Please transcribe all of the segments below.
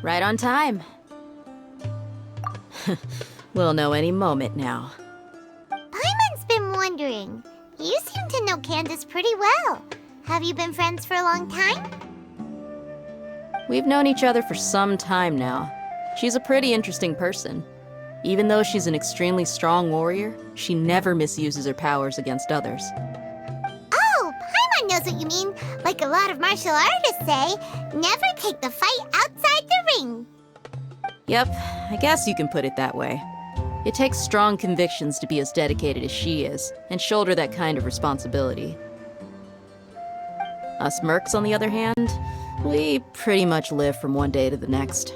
Right on time. We'll know any moment now. Paimon's been wondering. You seem to know Candace pretty well. Have you been friends for a long time? We've known each other for some time now. She's a pretty interesting person. Even though she's an extremely strong warrior, she never misuses her powers against others. Oh, Paimon knows what you mean. Like a lot of martial artists say, never take the fight outside the ring. Yep, I guess you can put it that way. It takes strong convictions to be as dedicated as she is, and shoulder that kind of responsibility. Us mercs, on the other hand, we pretty much live from one day to the next.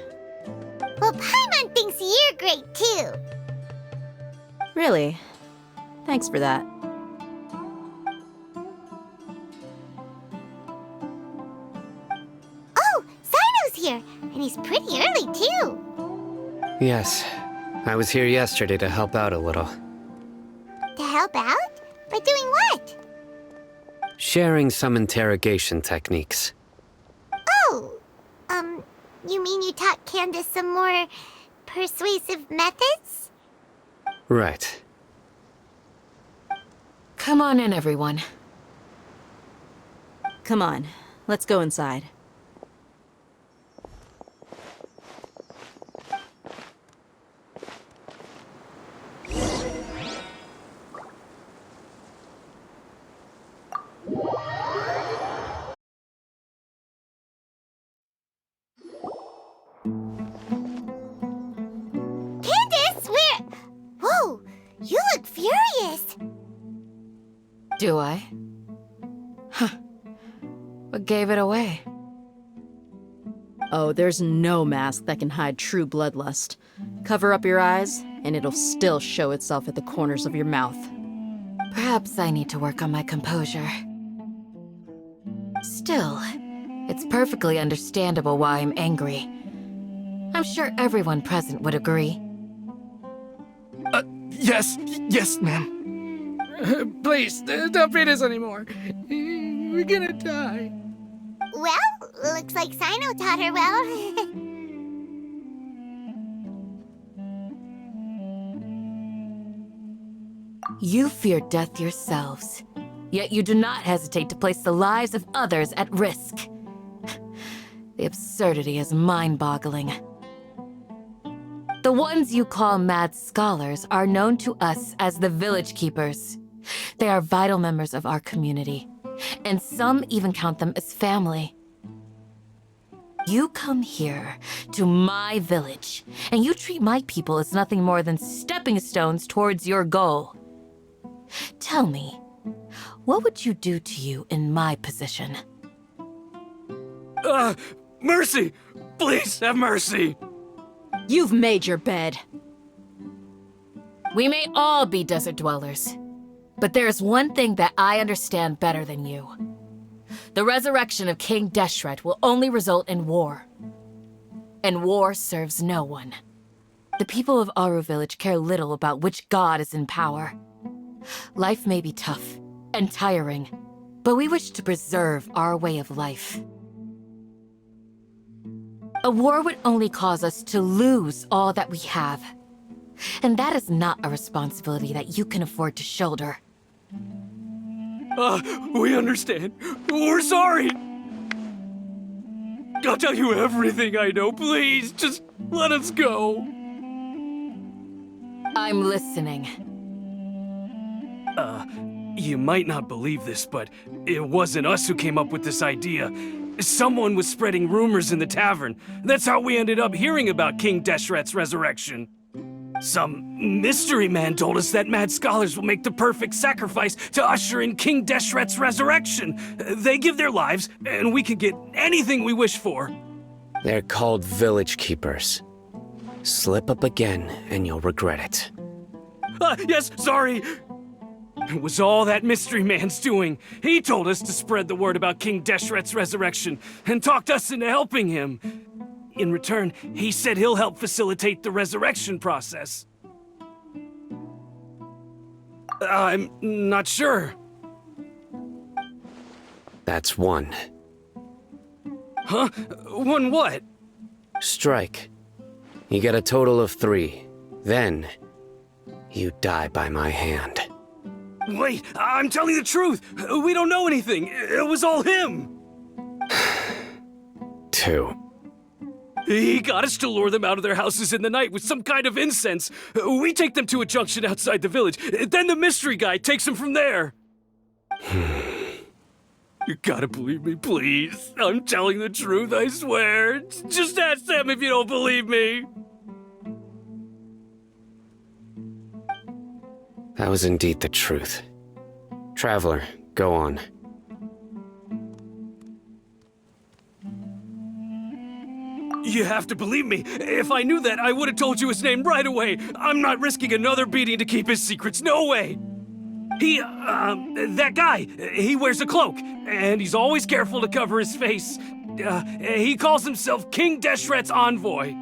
Well, Paimon thinks you're great too. Really? Thanks for that. Oh, Sino's here, and he's pretty early too. Yes. I was here yesterday to help out a little. To help out? By doing what? Sharing some interrogation techniques. Oh, you mean you taught Candace some more persuasive methods? Right. Come on in, everyone. Come on, let's go inside. Candace, Whoa, you look furious. Do I? Huh. What gave it away? Oh, there's no mask that can hide true bloodlust. Cover up your eyes, and it'll still show itself at the corners of your mouth. Perhaps I need to work on my composure. Still, it's perfectly understandable why I'm angry. I'm sure everyone present would agree. Yes, ma'am. Please, don't beat us anymore. We're gonna die. Well, looks like Sino taught her well. You fear death yourselves, yet you do not hesitate to place the lives of others at risk. The absurdity is mind-boggling. The ones you call mad scholars are known to us as the Village Keepers. They are vital members of our community, and some even count them as family. You come here to my village, and you treat my people as nothing more than stepping stones towards your goal. Tell me, what would you do to you in my position? Mercy! Please have mercy! You've made your bed. We may all be desert dwellers, but there's one thing that I understand better than you. The resurrection of King Deshret will only result in war. And war serves no one. The people of Aru Village care little about which god is in power. Life may be tough and tiring, but we wish to preserve our way of life. A war would only cause us to lose all that we have. And that is not a responsibility that you can afford to shoulder. We understand. We're sorry. I'll tell you everything I know. Please, just let us go. I'm listening. You might not believe this, but it wasn't us who came up with this idea. Someone was spreading rumors in the tavern. That's how we ended up hearing about King Deshret's resurrection. Some mystery man told us that mad scholars will make the perfect sacrifice to usher in King Deshret's resurrection. They give their lives, and we can get anything we wish for. They're called Village Keepers. Slip up again, and you'll regret it. Yes, sorry. It was all that mystery man's doing. He told us to spread the word about King Deshret's resurrection and talked us into helping him. In return, he said he'll help facilitate the resurrection process. I'm not sure. That's one. Huh? One what? Strike. You get a total of 3. Then, you die by my hand. Wait, I'm telling the truth! We don't know anything! It was all him! 2. He got us to lure them out of their houses in the night with some kind of incense. We take them to a junction outside the village. Then the mystery guy takes them from there. You gotta believe me, please. I'm telling the truth, I swear. Just ask them if you don't believe me. That was indeed the truth. Traveler, go on. You have to believe me. If I knew that, I would have told you his name right away. I'm not risking another beating to keep his secrets. No way. That guy, he wears a cloak, and he's always careful to cover his face. He calls himself King Deshret's envoy.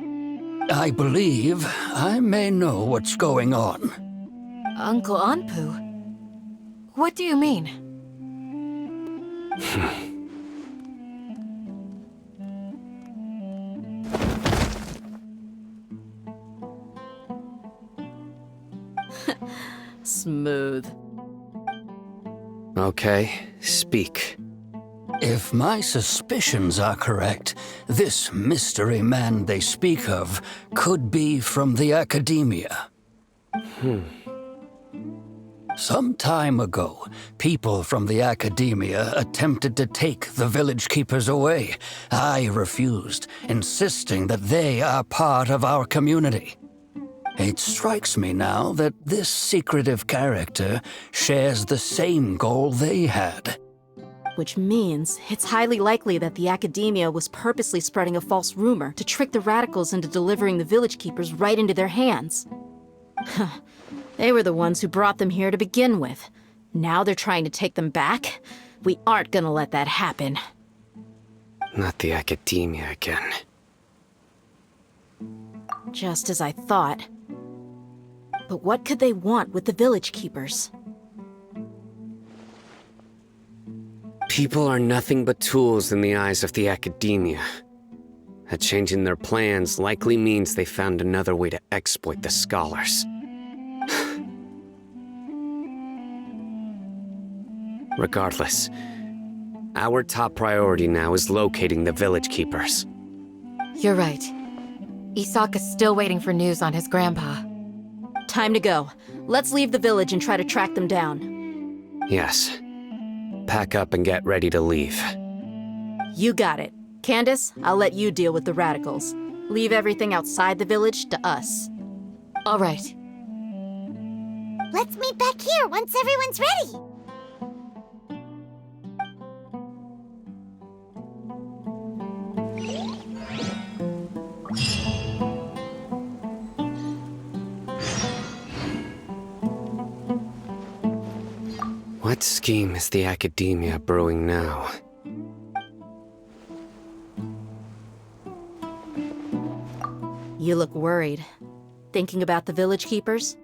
I believe I may know what's going on. Uncle Anpu? What do you mean? Smooth. Okay, speak. If my suspicions are correct, this mystery man they speak of could be from the academia. Some time ago, people from the academia attempted to take the village keepers away. I refused, insisting that they are part of our community. It strikes me now that this secretive character shares the same goal they had. Which means it's highly likely that the academia was purposely spreading a false rumor to trick the radicals into delivering the village keepers right into their hands. They were the ones who brought them here to begin with. Now they're trying to take them back? We aren't gonna let that happen. Not the academia again. Just as I thought. But what could they want with the village keepers? People are nothing but tools in the eyes of the academia. A change in their plans likely means they found another way to exploit the scholars. Regardless, our top priority now is locating the village keepers. You're right. Isaka's still waiting for news on his grandpa. Time to go. Let's leave the village and try to track them down. Yes. Pack up and get ready to leave. You got it. Candace, I'll let you deal with the radicals. Leave everything outside the village to us. All right. Let's meet back here once everyone's ready. What scheme is the academia brewing now? You look worried. Thinking about the village keepers?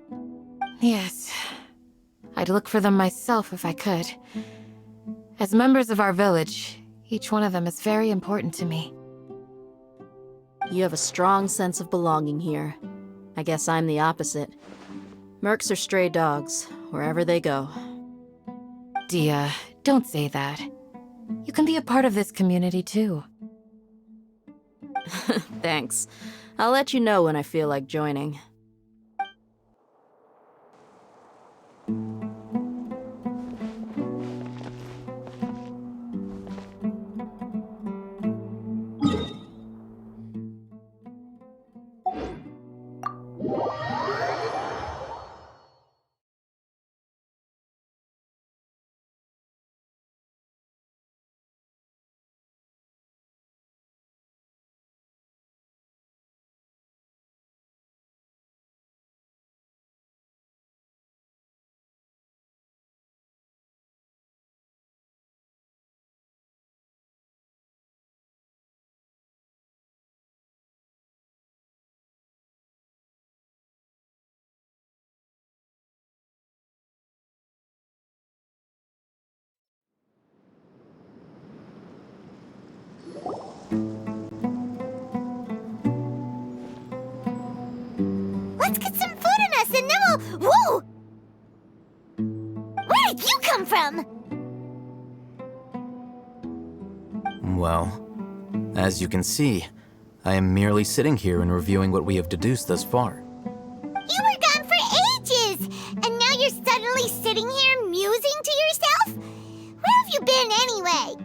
Yes. I'd look for them myself if I could. As members of our village, each one of them is very important to me. You have a strong sense of belonging here. I guess I'm the opposite. Mercs are stray dogs, wherever they go. Dia, don't say that. You can be a part of this community too. Thanks. I'll let you know when I feel like joining. Well, as you can see, I am merely sitting here and reviewing what we have deduced thus far. You were gone for ages, and now you're suddenly sitting here musing to yourself? Where have you been anyway?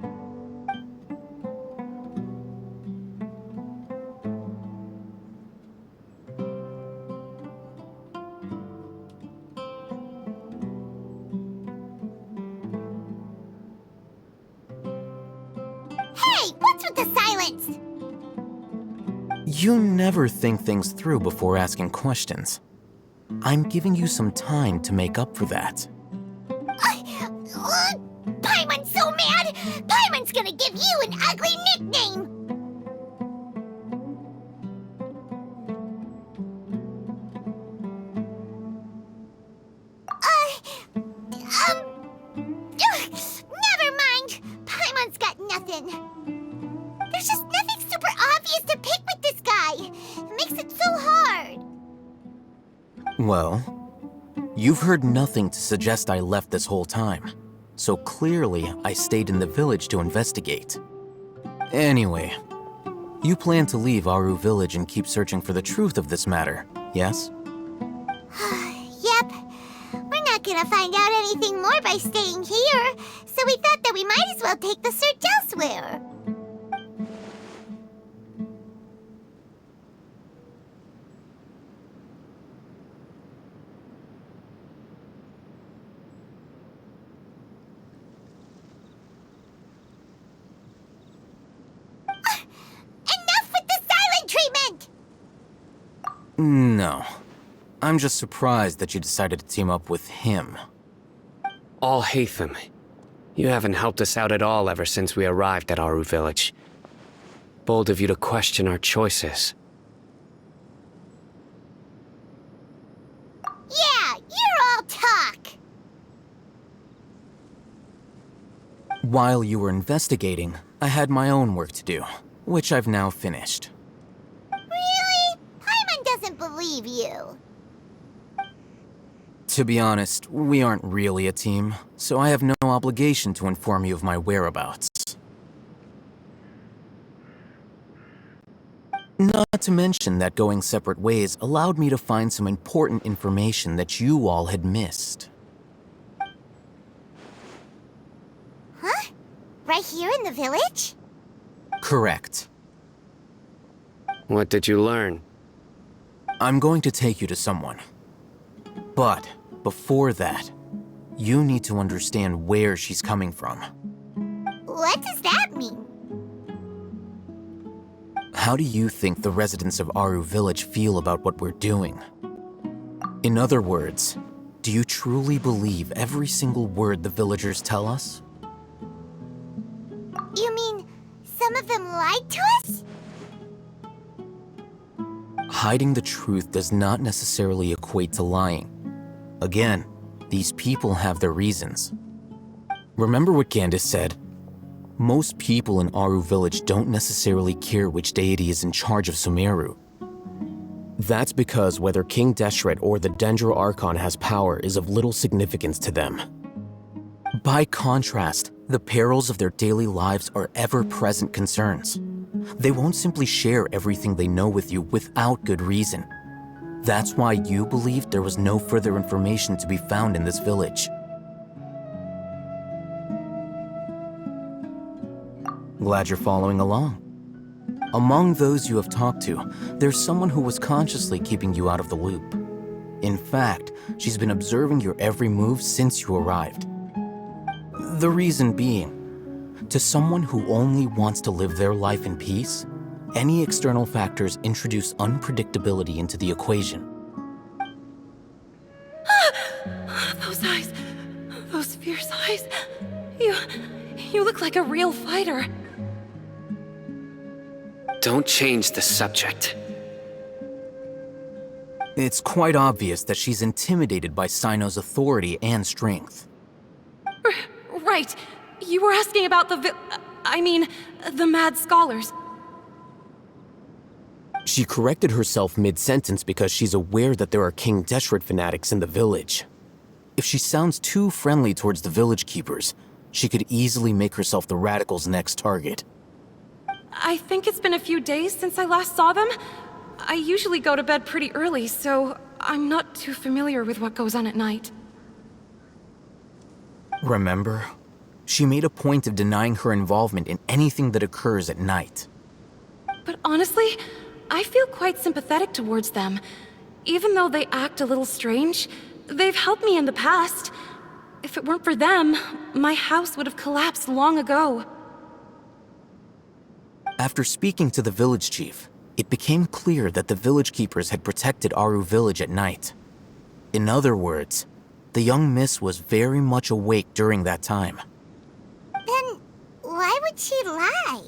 Hey, what's with the silence? You never think things through before asking questions. I'm giving you some time to make up for that. Paimon's so mad! Paimon's gonna give you an ugly nickname! Never mind! Paimon's got nothing. There's just nothing super obvious to pick with this guy. It makes it so hard. Well, you've heard nothing to suggest I left this whole time, so clearly I stayed in the village to investigate. Anyway, you plan to leave Aru village and keep searching for the truth of this matter, yes? Yep. We're not gonna find out anything more by staying here, so we thought that we might as well take the search elsewhere. Enough with the silent treatment! No. I'm just surprised that you decided to team up with him. Al-Haytham, you haven't helped us out at all ever since we arrived at Aru village. Bold of you to question our choices. Yeah, you're all talk! While you were investigating, I had my own work to do, which I've now finished. Really? Paimon doesn't believe you. To be honest, we aren't really a team, so I have no obligation to inform you of my whereabouts. Not to mention that going separate ways allowed me to find some important information that you all had missed. Huh? Right here in the village? Correct. What did you learn? I'm going to take you to someone. But before that, you need to understand where she's coming from. What does that mean? How do you think the residents of Aru village feel about what we're doing? In other words, do you truly believe every single word the villagers tell us? You mean some of them lied to us? Hiding the truth does not necessarily equate to lying. Again, these people have their reasons. Remember what Candace said? Most people in Aru village don't necessarily care which deity is in charge of Sumeru. That's because whether King Deshret or the Dendro Archon has power is of little significance to them. By contrast, the perils of their daily lives are ever-present concerns. They won't simply share everything they know with you without good reason. That's why you believed there was no further information to be found in this village. Glad you're following along. Among those you have talked to, there's someone who was consciously keeping you out of the loop. In fact, she's been observing your every move since you arrived. The reason being, to someone who only wants to live their life in peace, any external factors introduce unpredictability into the equation. Those eyes. Those fierce eyes. You look like a real fighter. Don't change the subject. It's quite obvious that she's intimidated by Sino's authority and strength. Right. You were asking about the the mad scholars. She corrected herself mid-sentence because she's aware that there are King Deshret fanatics in the village. If she sounds too friendly towards the village keepers, she could easily make herself the radicals' next target. I think it's been a few days since I last saw them. I usually go to bed pretty early, so I'm not too familiar with what goes on at night. Remember? She made a point of denying her involvement in anything that occurs at night. But honestly, I feel quite sympathetic towards them. Even though they act a little strange, they've helped me in the past. If it weren't for them, my house would have collapsed long ago. After speaking to the village chief, it became clear that the village keepers had protected Aru village at night. In other words, the young miss was very much awake during that time. Then why would she lie?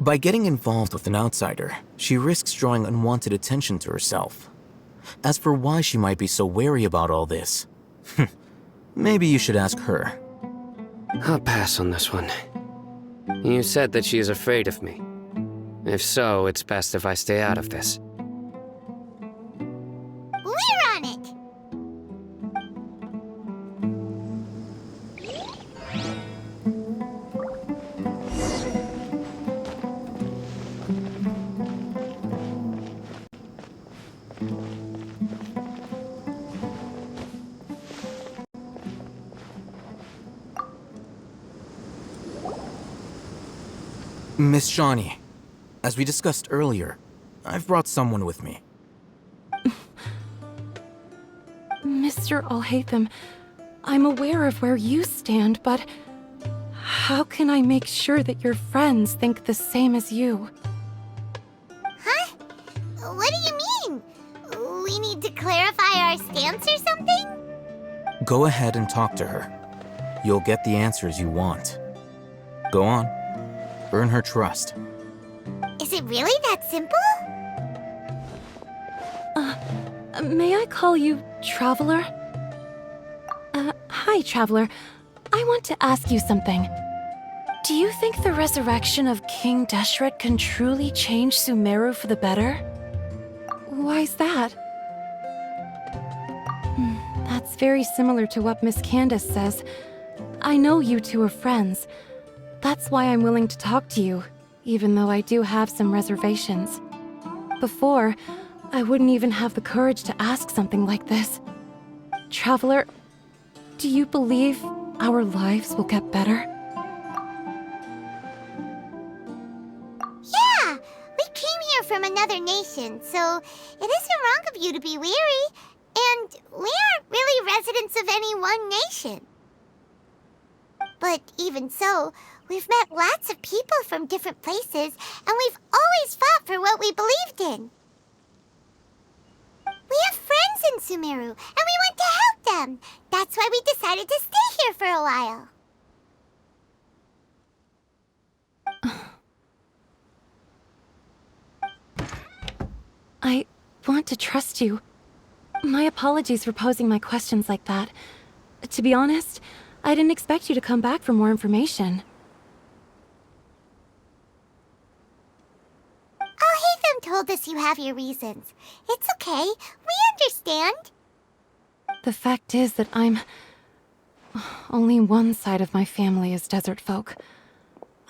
By getting involved with an outsider, she risks drawing unwanted attention to herself. As for why she might be so wary about all this, maybe you should ask her. I'll pass on this one. You said that she is afraid of me. If so, it's best if I stay out of this. We're on it! Miss Shawnee, as we discussed earlier, I've brought someone with me. Mr. Alhaitham, I'm aware of where you stand, but how can I make sure that your friends think the same as you? Huh? What do you mean? We need to clarify our stance or something? Go ahead and talk to her. You'll get the answers you want. Go on. Earn her trust. Is it really that simple? May I call you Traveler? Hi, Traveler. I want to ask you something. Do you think the resurrection of King Deshret can truly change Sumeru for the better? Why's that? That's very similar to what Miss Candace says. I know you two are friends. That's why I'm willing to talk to you, even though I do have some reservations. Before, I wouldn't even have the courage to ask something like this. Traveler, do you believe our lives will get better? Yeah! We came here from another nation, so it isn't wrong of you to be weary. And we aren't really residents of any one nation. But even so, we've met lots of people from different places, and we've always fought for what we believed in. We have friends in Sumeru, and we want to help them. That's why we decided to stay here for a while. I want to trust you. My apologies for posing my questions like that. To be honest, I didn't expect you to come back for more information. Alhaitham told us you have your reasons. It's okay. We understand. The fact is that only one side of my family is desert folk.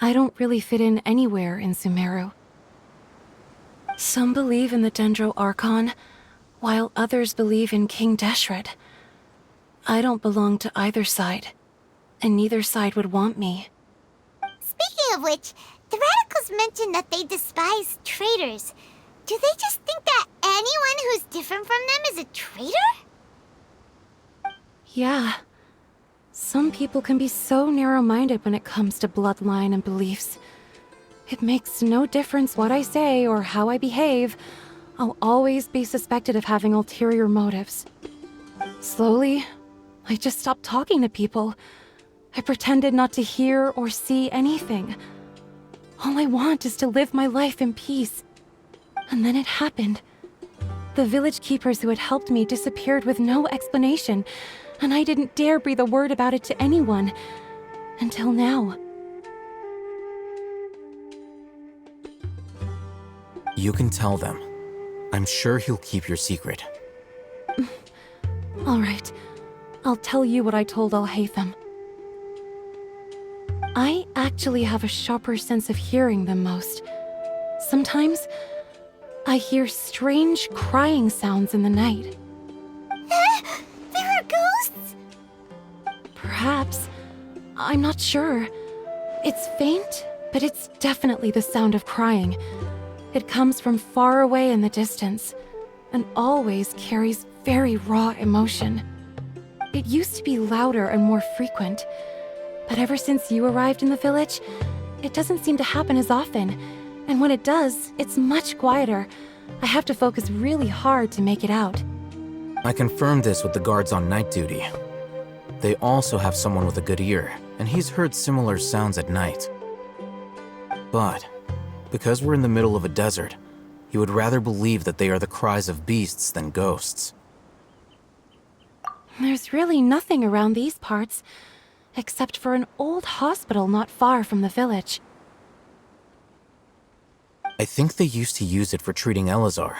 I don't really fit in anywhere in Sumeru. Some believe in the Dendro Archon, while others believe in King Deshret. I don't belong to either side, and neither side would want me. Speaking of which, the radicals mentioned that they despise traitors. Do they just think that anyone who's different from them is a traitor? Yeah. Some people can be so narrow-minded when it comes to bloodline and beliefs. It makes no difference what I say or how I behave. I'll always be suspected of having ulterior motives. Slowly, I just stopped talking to people. I pretended not to hear or see anything. All I want is to live my life in peace. And then it happened. The village keepers who had helped me disappeared with no explanation, and I didn't dare breathe a word about it to anyone. Until now. You can tell them. I'm sure he'll keep your secret. All right. I'll tell you what I told Alhaitham. I actually have a sharper sense of hearing than most. Sometimes, I hear strange crying sounds in the night. There are ghosts? Perhaps. I'm not sure. It's faint, but it's definitely the sound of crying. It comes from far away in the distance, and always carries very raw emotion. It used to be louder and more frequent, but ever since you arrived in the village, it doesn't seem to happen as often, and when it does, it's much quieter. I have to focus really hard to make it out. I confirmed this with the guards on night duty. They also have someone with a good ear, and he's heard similar sounds at night. But, because we're in the middle of a desert, he would rather believe that they are the cries of beasts than ghosts. There's really nothing around these parts, except for an old hospital not far from the village. I think they used to use it for treating Elazar,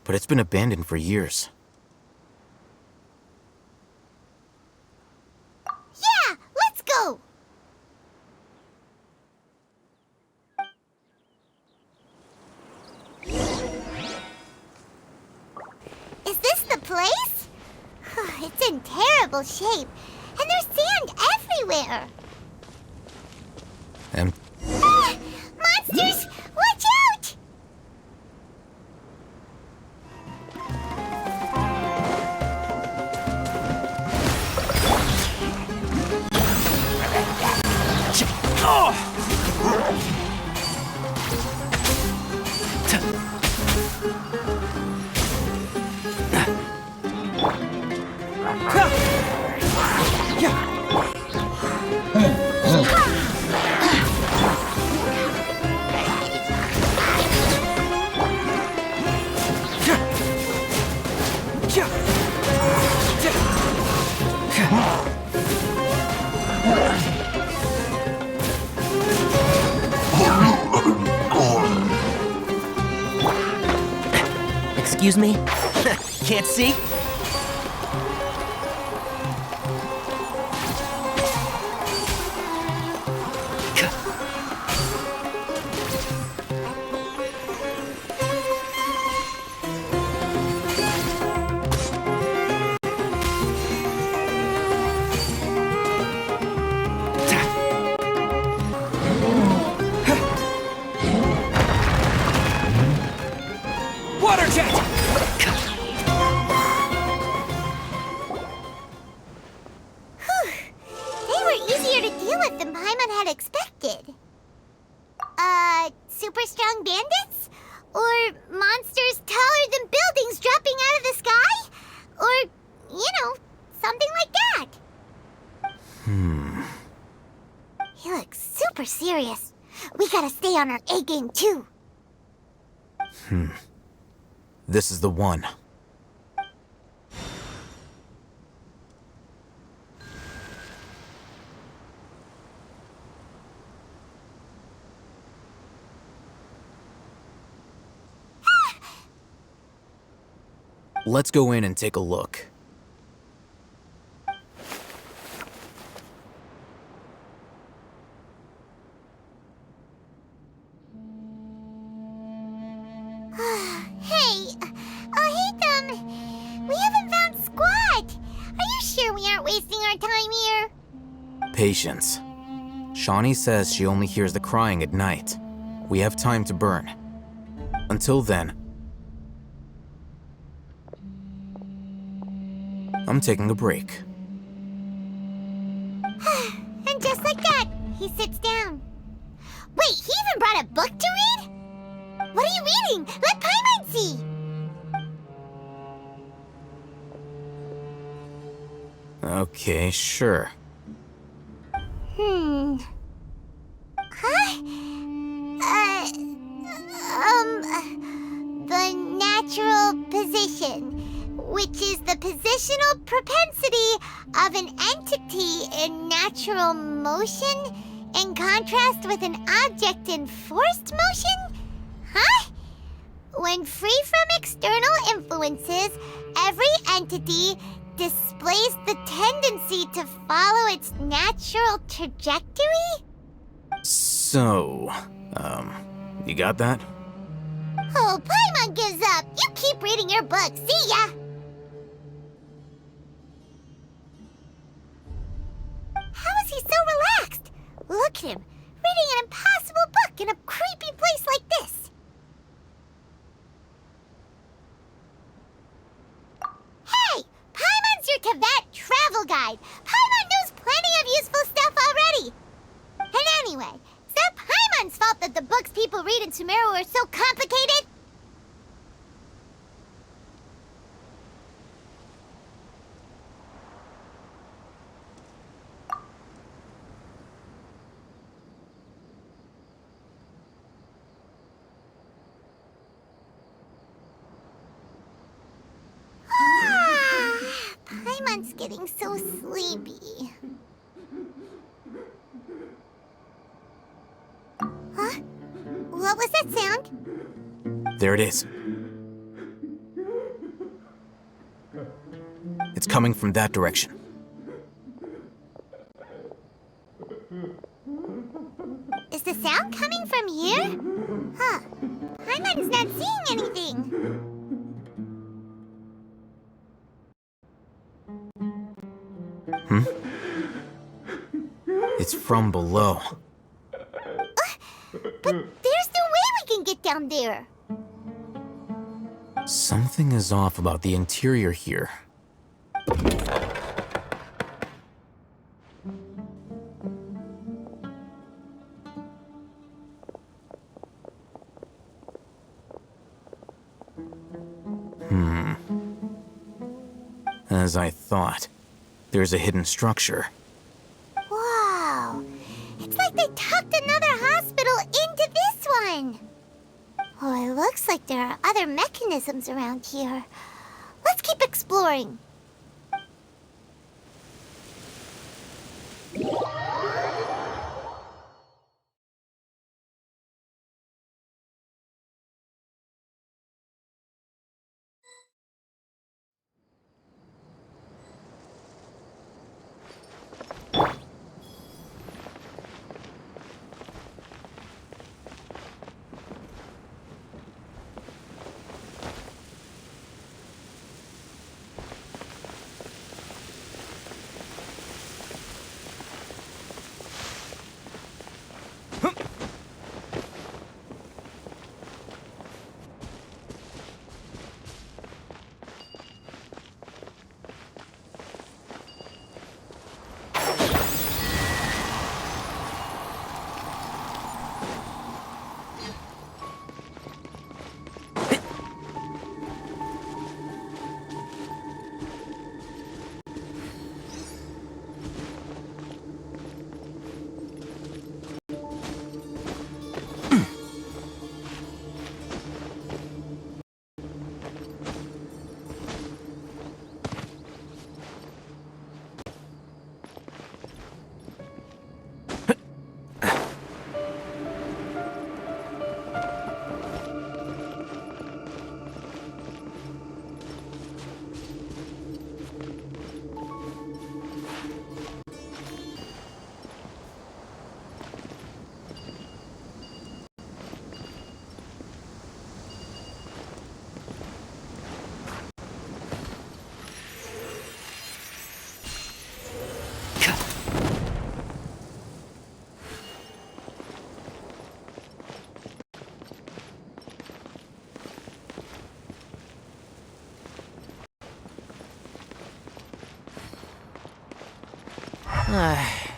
but it's been abandoned for years. Yeah, let's go! Is this the place? It's in terrible shape, and there's sand everywhere. And Ah! Monsters! Watch out! Excuse me? Can't see? Water jet! They were easier to deal with than Paimon had expected. Super strong bandits? Or monsters taller than buildings dropping out of the sky? Or, something like that. He looks super serious. We gotta stay on our A game too. this is the one. Let's go in and take a look. Hey, we haven't found Squat. Are you sure we aren't wasting our time here? Patience. Shawnee says she only hears the crying at night. We have time to burn. Until then, I'm taking a break. And just like that, he sits down. Wait, he even brought a book to read? What are you reading? Let Paimon see! Okay, sure. Huh? The natural position, which is the positional propensity of an entity in natural motion in contrast with an object in forced motion? Huh? When free from external influences, every entity displays the tendency to follow its natural trajectory? So, you got that? Oh, Paimon gives up. You keep reading your book. See ya! How is he so relaxed? Look at him, reading an impossible book in a creepy place like this. Hey! Paimon's your Tibet travel guide. Paimon knows plenty of useful stuff already. And anyway, is that Paimon's fault that the books people read in Sumeru are so complicated? Paimon's getting so sleepy. Huh? What was that sound? There it is. It's coming from that direction. Is the sound coming from here? Huh. Paimon's not seeing anything. It's from below. But there's no way we can get down there. Something is off about the interior here. As I thought, there's a hidden structure. Wow. It's like they tucked another hospital into this one. Oh, it looks like there are other mechanisms around here. Let's keep exploring.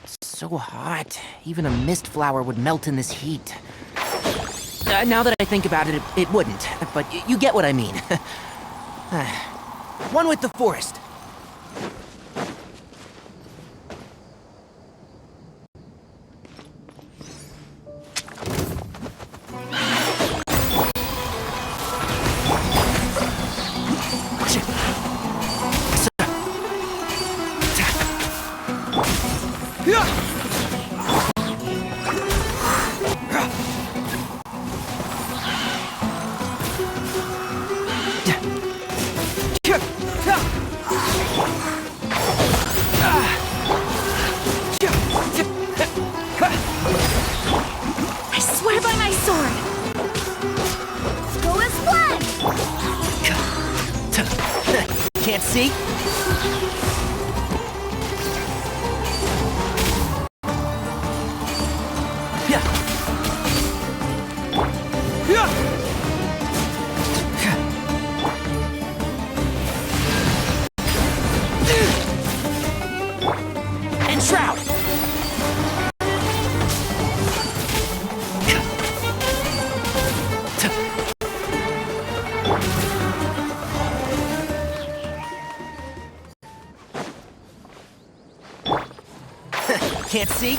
It's so hot. Even a mist flower would melt in this heat. Now that I think about it, it wouldn't. But you get what I mean. One with the forest. Can't see? Yeah. And Shroud! Can't see?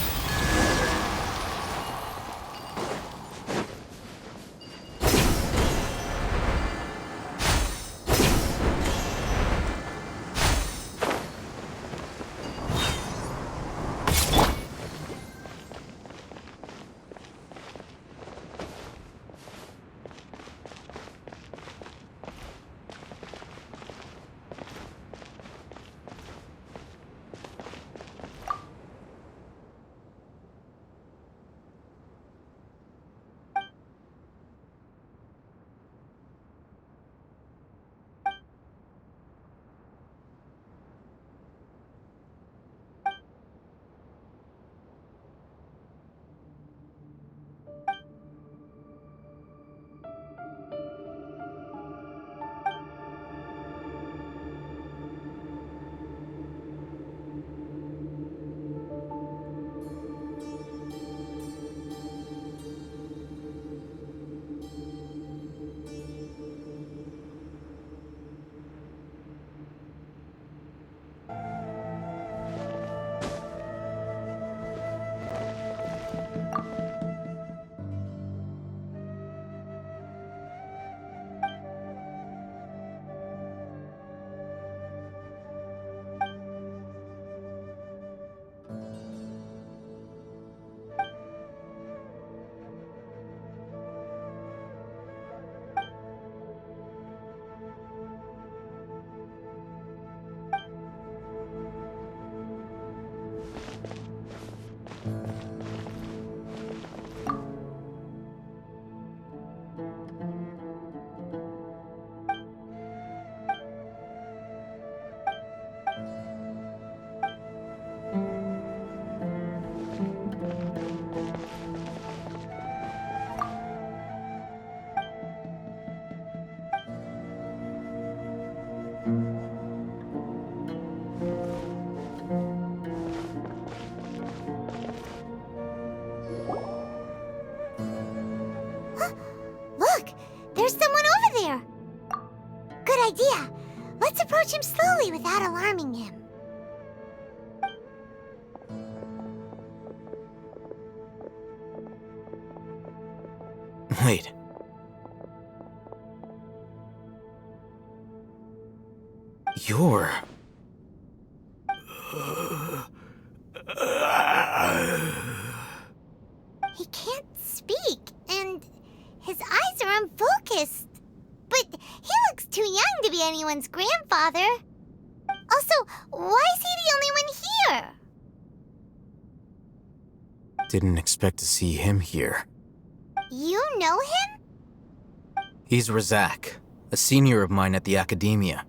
Look! There's someone over there! Good idea. Let's approach him slowly without alarming him. Wait. You're... He can't speak, and his eyes are unfocused. But he looks too young to be anyone's grandfather. Also, why is he the only one here? Didn't expect to see him here. You know him? He's Razak, a senior of mine at the Academia.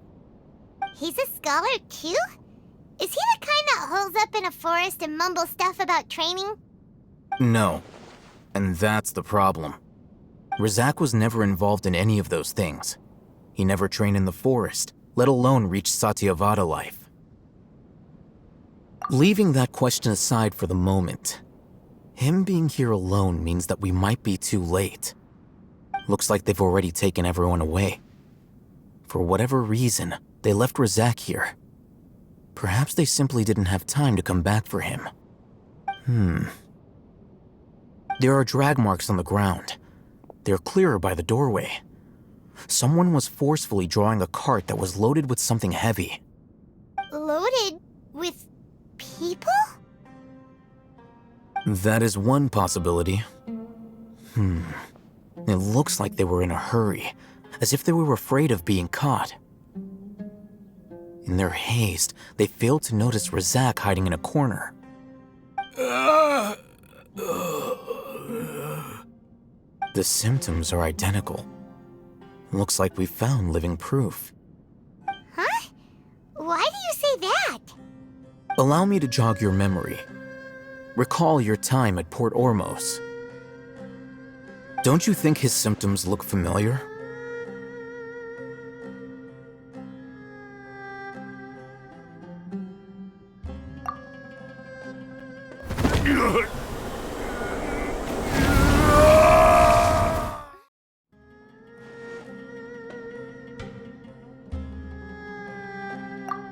He's a scholar too? Is he the kind that holes up in a forest and mumbles stuff about training? No. And that's the problem. Razak was never involved in any of those things. He never trained in the forest, let alone reach Satyavada life. Leaving that question aside for the moment, him being here alone means that we might be too late. Looks like they've already taken everyone away. For whatever reason, they left Razak here. Perhaps they simply didn't have time to come back for him. There are drag marks on the ground. They're clearer by the doorway. Someone was forcefully drawing a cart that was loaded with something heavy. Loaded with people? That is one possibility. It looks like they were in a hurry, as if they were afraid of being caught. In their haste, they failed to notice Razak hiding in a corner. The symptoms are identical. Looks like we found living proof. Huh? Allow me to jog your memory. Recall your time at Port Ormos. Don't you think his symptoms look familiar?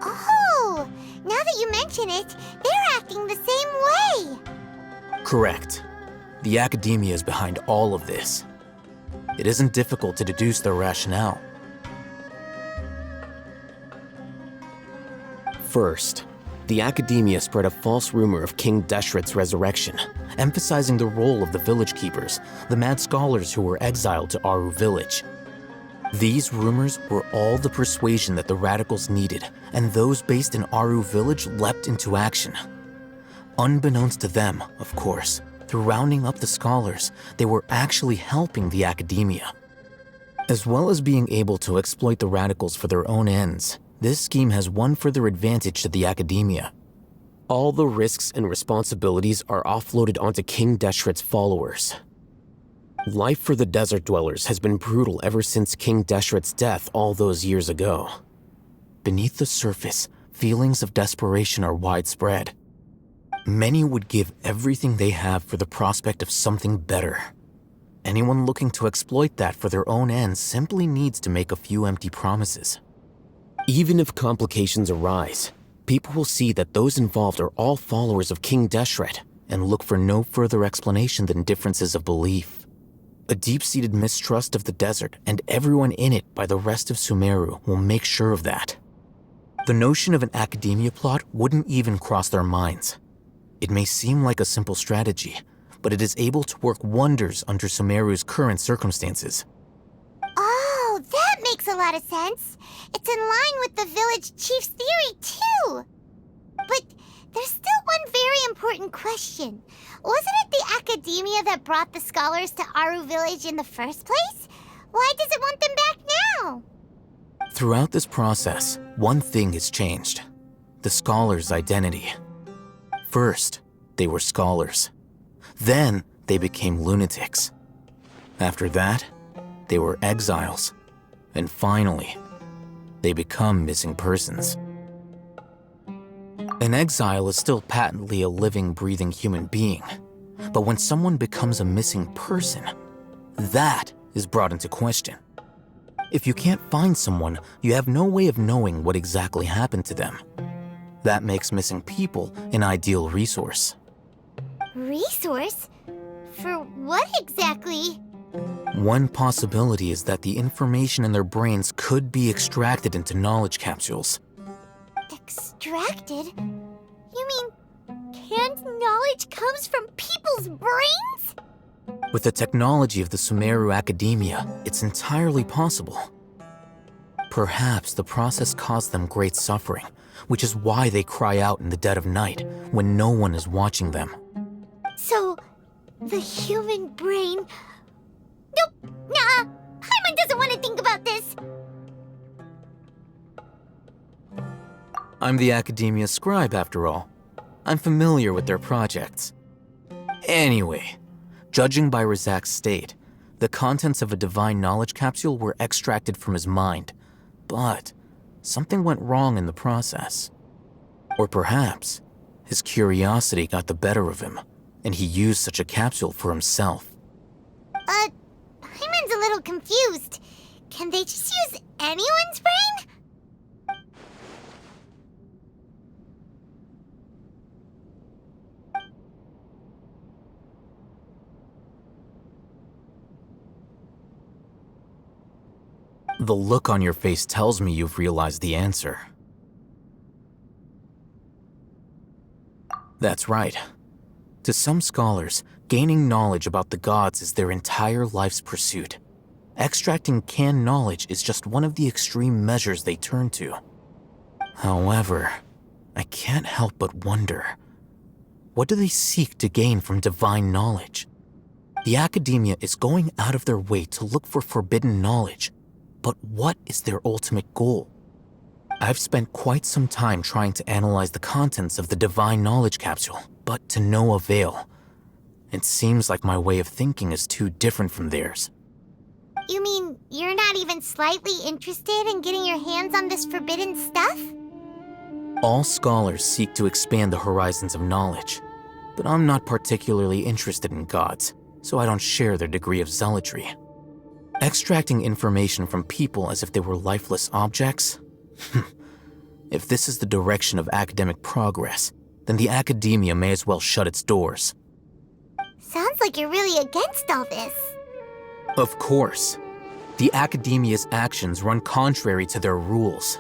Oh, now that you mention it, they're acting the same way. Correct. The academia is behind all of this. It isn't difficult to deduce their rationale. First, the academia spread a false rumor of King Deshret's resurrection, Emphasizing the role of the village keepers, the mad scholars who were exiled to Aru village. These rumors were all the persuasion that the radicals needed, and those based in Aru village leapt into action. Unbeknownst to them, of course, through rounding up the scholars, they were actually helping the academia. As well as being able to exploit the radicals for their own ends, this scheme has one further advantage to the academia. all the risks and responsibilities are offloaded onto King Deshret's followers. Life for the desert dwellers has been brutal ever since King Deshret's death all those years ago. Beneath the surface, feelings of desperation are widespread. Many would give everything they have for the prospect of something better. Anyone looking to exploit that for their own ends simply needs to make a few empty promises. Even if complications arise, people will see that those involved are all followers of King Deshret and look for no further explanation than differences of belief. A deep-seated mistrust of the desert and everyone in it by the rest of Sumeru will make sure of that. The notion of an academia plot wouldn't even cross their minds. It may seem like a simple strategy, but it is able to work wonders under Sumeru's current circumstances. Oh, that makes a lot of sense. It's in line with the village chief's theory, too. But there's still one very important question. Wasn't it the academia that brought the scholars to Aru village in the first place? Why does it want them back now? Throughout this process, one thing has changed: the scholars' identity. First, they were scholars. Then, they became lunatics. After that, they were exiles. And finally, they become missing persons. An exile is still patently a living, breathing human being. But when someone becomes a missing person, that is brought into question. If you can't find someone, you have no way of knowing what exactly happened to them. That makes missing people an ideal resource. Resource? For what exactly? One possibility is that the information in their brains could be extracted into knowledge capsules. Extracted? You mean canned knowledge comes from people's brains? With the technology of the Sumeru Academia, it's entirely possible. Perhaps the process caused them great suffering, which is why they cry out in the dead of night when no one is watching them. So, the human brain... Nope, nah, Paimon doesn't want to think about this. I'm the Academia scribe, after all. I'm familiar with their projects. Anyway, judging by Razak's state, the contents of a divine knowledge capsule were extracted from his mind, but something went wrong in the process. Or perhaps his curiosity got the better of him, and he used such a capsule for himself. Paimon's a little confused. Can they just use anyone's brain? The look on your face tells me you've realized the answer. That's right. To some scholars, gaining knowledge about the gods is their entire life's pursuit. Extracting canned knowledge is just one of the extreme measures they turn to. However, I can't help but wonder, what do they seek to gain from divine knowledge? The academia is going out of their way to look for forbidden knowledge. But what is their ultimate goal? I've spent quite some time trying to analyze the contents of the Divine Knowledge Capsule, but to no avail. It seems like my way of thinking is too different from theirs. You mean you're not even slightly interested in getting your hands on this forbidden stuff? All scholars seek to expand the horizons of knowledge, but I'm not particularly interested in gods, so I don't share their degree of zealotry. Extracting information from people as if they were lifeless objects? If this is the direction of academic progress, then the academia may as well shut its doors. Sounds like you're really against all this. Of course. The academia's actions run contrary to their rules.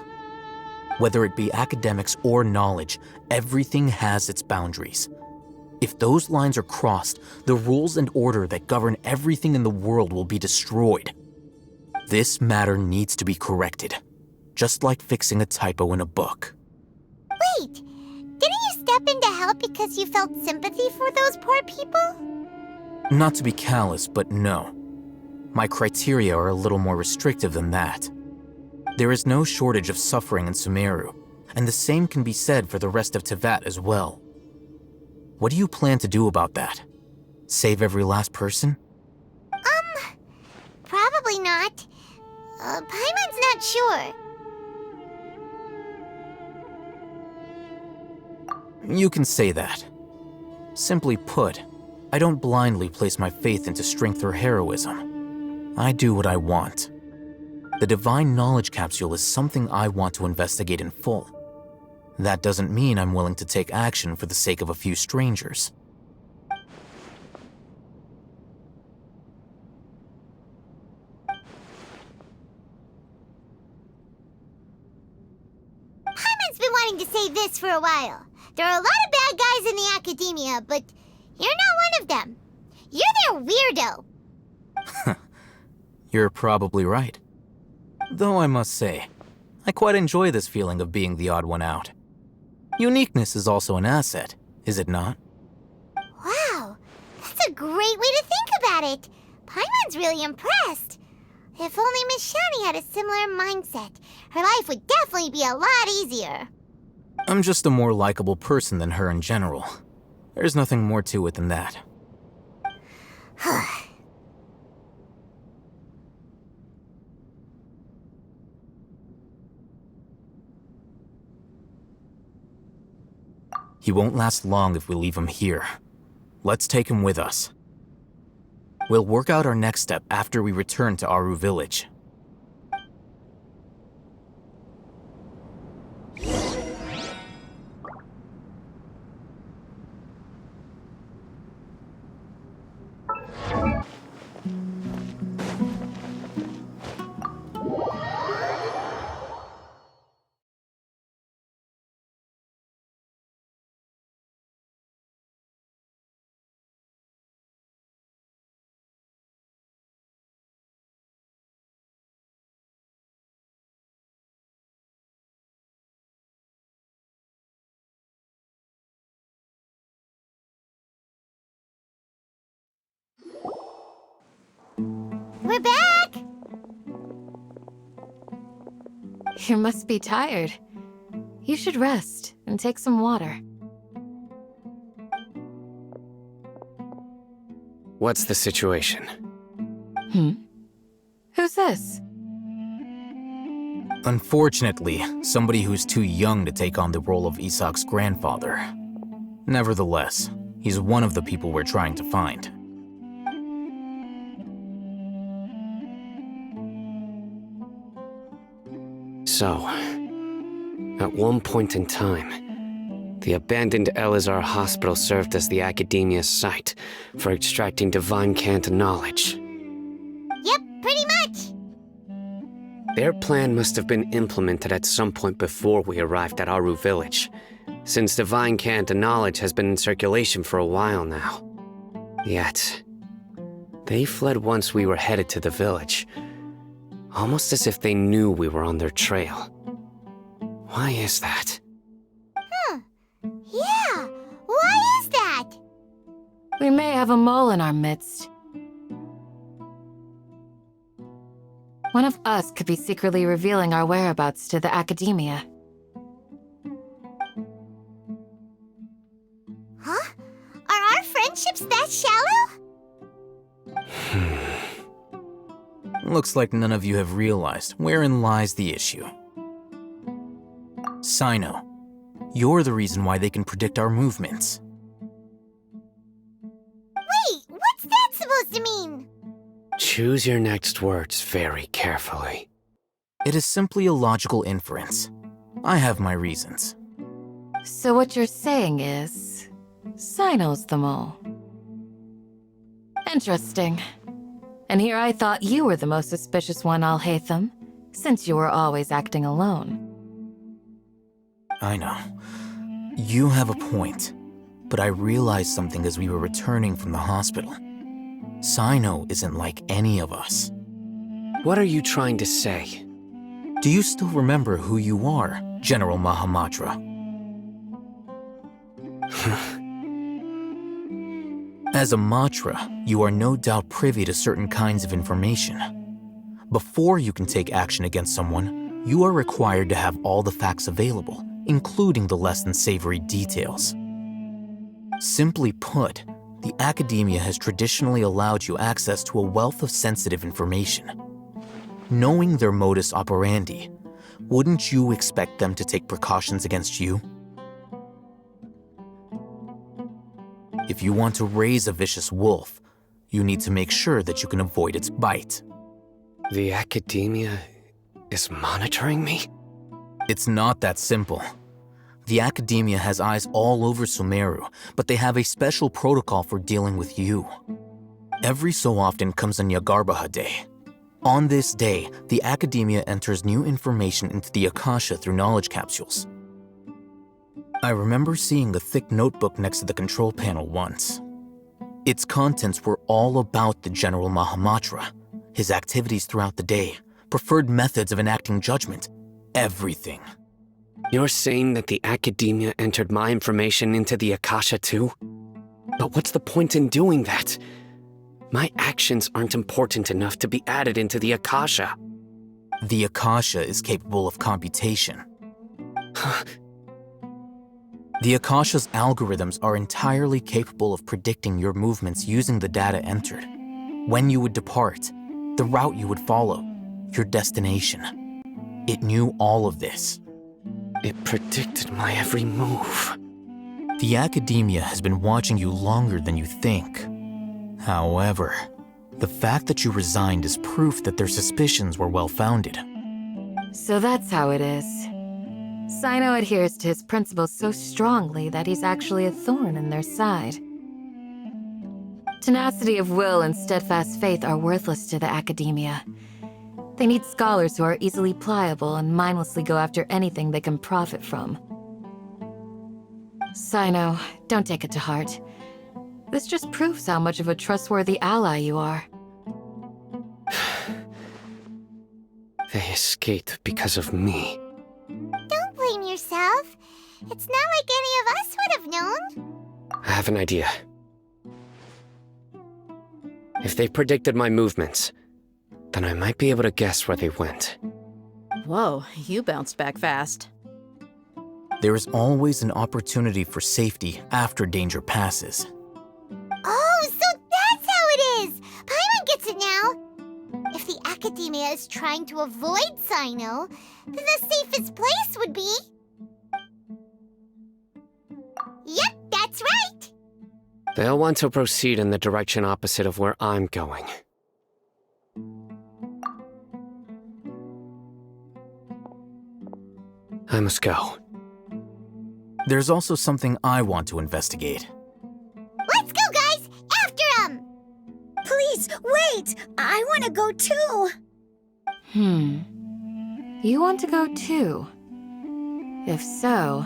Whether it be academics or knowledge, everything has its boundaries. If those lines are crossed, the rules and order that govern everything in the world will be destroyed. This matter needs to be corrected, just like fixing a typo in a book. Wait, didn't you step in to help because you felt sympathy for those poor people? Not to be callous, but no. My criteria are a little more restrictive than that. There is no shortage of suffering in Sumeru, and the same can be said for the rest of Teyvat as well. What do you plan to do about that? Save every last person? Probably not. Paimon's not sure. You can say that. Simply put, I don't blindly place my faith into strength or heroism. I do what I want. The Divine Knowledge Capsule is something I want to investigate in full. That doesn't mean I'm willing to take action for the sake of a few strangers. Paimon's been wanting to say this for a while. There are a lot of bad guys in the academia, but you're not one of them. You're their weirdo. You're probably right. Though I must say, I quite enjoy this feeling of being the odd one out. Uniqueness is also an asset, is it not? Wow, that's a great way to think about it. Paimon's really impressed. If only Miss Shani had a similar mindset, her life would definitely be a lot easier. I'm just a more likable person than her in general. There's nothing more to it than that. He won't last long if we leave him here. Let's take him with us. We'll work out our next step after we return to Aru Village. We're back! You must be tired. You should rest and take some water. What's the situation? Who's this? Unfortunately, somebody who's too young to take on the role of Isak's grandfather. Nevertheless, he's one of the people we're trying to find. So, at one point in time, the abandoned Elazar Hospital served as the Academia's site for extracting divine Canton knowledge. Yep, pretty much. Their plan must have been implemented at some point before we arrived at Aru Village, since divine Canton knowledge has been in circulation for a while now. Yet, they fled once we were headed to the village, almost as if they knew we were on their trail. Why is that? Yeah, why is that? We may have a mole in our midst. One of us could be secretly revealing our whereabouts to the Academia. friendship's that shallow? Looks like none of you have realized wherein lies the issue. Sino, you're the reason why they can predict our movements. Wait, what's that supposed to mean? Choose your next words very carefully. It is simply a logical inference. I have my reasons. So what you're saying is, Sino's the mole. Interesting. And here I thought you were the most suspicious one, Alhaitham, since you were always acting alone. I know. You have a point, but I realized something as we were returning from the hospital. Sino isn't like any of us. What are you trying to say? Do you still remember who you are, General Mahamatra? As a Matra, you are no doubt privy to certain kinds of information. Before you can take action against someone, you are required to have all the facts available, including the less than savory details. Simply put, the academia has traditionally allowed you access to a wealth of sensitive information. Knowing their modus operandi, wouldn't you expect them to take precautions against you? If you want to raise a vicious wolf, you need to make sure that you can avoid its bite. The academia is monitoring me? It's not that simple. The academia has eyes all over Sumeru, but they have a special protocol for dealing with you. Every so often comes a Nyagarbaha Day. On this day, the academia enters new information into the Akasha through knowledge capsules. I remember seeing a thick notebook next to the control panel once. Its contents were all about the General Mahamatra, his activities throughout the day, preferred methods of enacting judgment, everything. You're saying that the academia entered my information into the Akasha too? But what's the point in doing that? My actions aren't important enough to be added into the Akasha. The Akasha is capable of computation. The Akasha's algorithms are entirely capable of predicting your movements using the data entered. When you would depart, the route you would follow, your destination. It knew all of this. It predicted my every move. The academia has been watching you longer than you think. However, the fact that you resigned is proof that their suspicions were well-founded. So that's how it is. Sino adheres to his principles so strongly that he's actually a thorn in their side. Tenacity of will and steadfast faith are worthless to the academia. They need scholars who are easily pliable and mindlessly go after anything they can profit from. Sino, don't take it to heart. This just proves how much of a trustworthy ally you are. They escaped because of me. Don't blame yourself. It's not like any of us would have known. I have an idea. If they predicted my movements, then I might be able to guess where they went. Whoa, you bounced back fast. There is always an opportunity for safety after danger passes. Oh, so that's how it is! Paimon gets it now! If the academia is trying to avoid Sino, then the safest place would be... Yep, that's right! They'll want to proceed in the direction opposite of where I'm going. I must go. There's also something I want to investigate. Let's go, guys! After him! Please, wait! I want to go too! You want to go too? If so,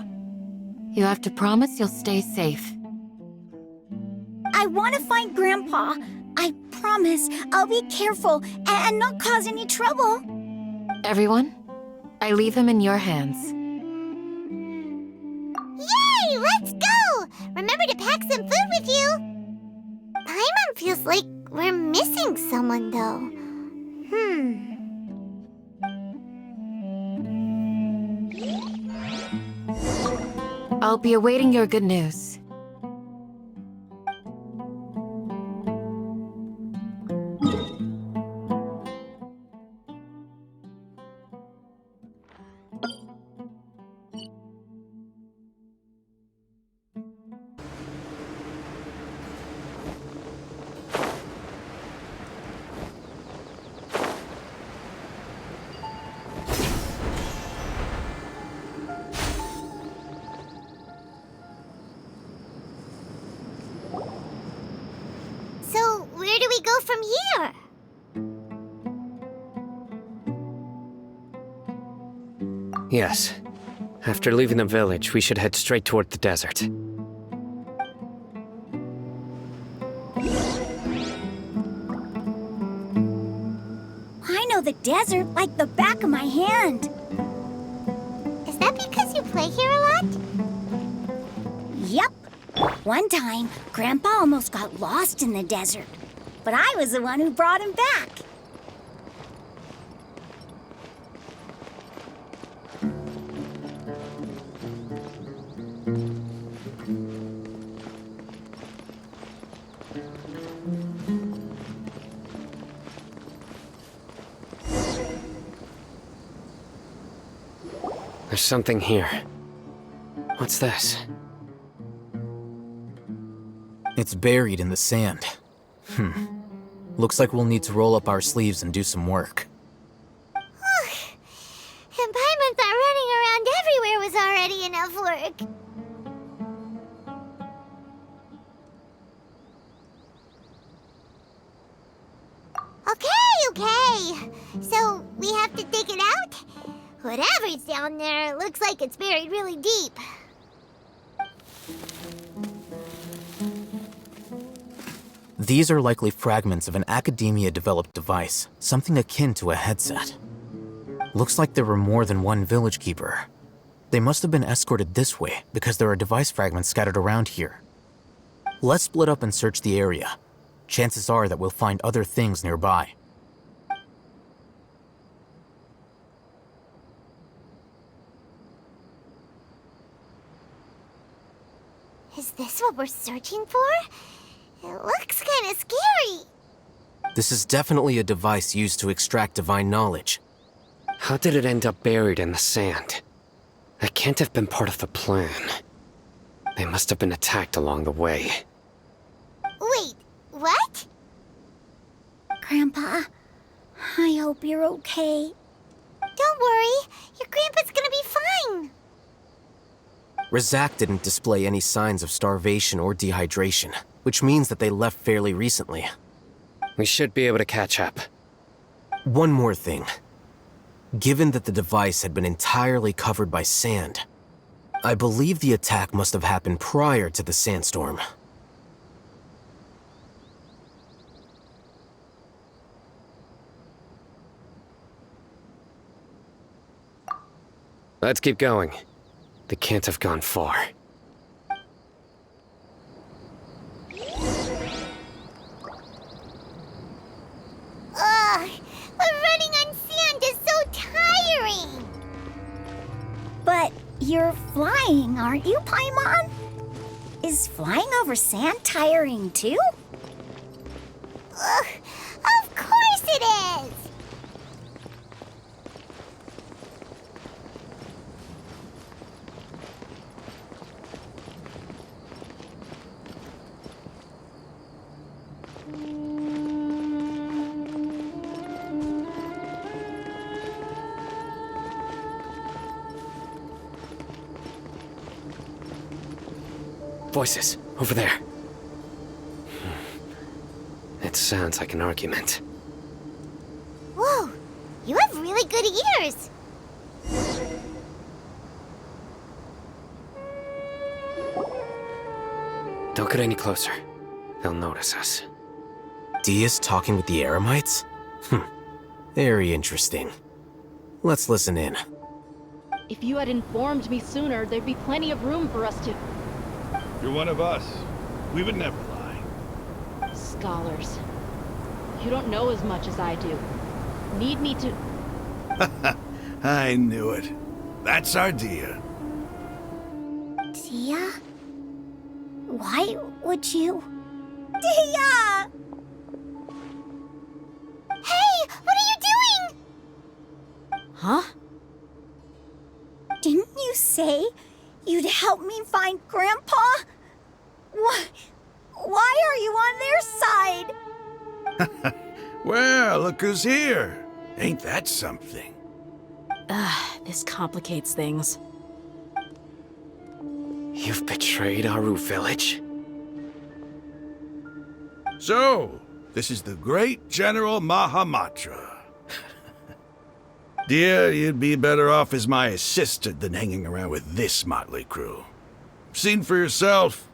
you have to promise you'll stay safe. I want to find Grandpa. I promise I'll be careful and not cause any trouble. Everyone, I leave him in your hands. Yay! Let's go! Remember to pack some food with you! Paimon feels like we're missing someone, though. I'll be awaiting your good news. go from here? Yes. After leaving the village, we should head straight toward the desert. I know the desert like the back of my hand. Is that because you play here a lot? Yep. One time, Grandpa almost got lost in the desert, but I was the one who brought him back. There's something here. What's this? It's buried in the sand. Looks like we'll need to roll up our sleeves and do some work. And Paimon thought running around everywhere was already enough work. Okay. So, we have to dig it out? Whatever's down there, it looks like it's buried really deep. These are likely fragments of an Academia-developed device, something akin to a headset. Looks like there were more than one village keeper. They must have been escorted this way because there are device fragments scattered around here. Let's split up and search the area. Chances are that we'll find other things nearby. Is this what we're searching for? It looks kind of scary. This is definitely a device used to extract divine knowledge. How did it end up buried in the sand? That can't have been part of the plan. They must have been attacked along the way. Wait, what? Grandpa, I hope you're okay. Don't worry, your grandpa's gonna be fine. Razak didn't display any signs of starvation or dehydration, which means that they left fairly recently. We should be able to catch up. One more thing. Given that the device had been entirely covered by sand, I believe the attack must have happened prior to the sandstorm. Let's keep going. They can't have gone far. Ugh, but running on sand is so tiring. But you're flying, aren't you, Paimon? Is flying over sand tiring too? Ugh, of course it is. Voices, over there. It sounds like an argument. Whoa, you have really good ears. Don't get any closer. They'll notice us. Dia's talking with the Eremites? Very interesting. Let's listen in. If you had informed me sooner, there'd be plenty of room for us to... You're one of us. We would never lie. Scholars. You don't know as much as I do. Need me to... I knew it. That's our Dia. Dia? Why would you? Dia! Hey, what are you doing? Huh? Didn't you say you'd help me find Grandpa? Why are you on their side? Well, look who's here. Ain't that something? This complicates things. You've betrayed Aru village? So, This is the great General Mahamatra. Dear, you'd be better off as my assistant than hanging around with this motley crew. Seen for yourself.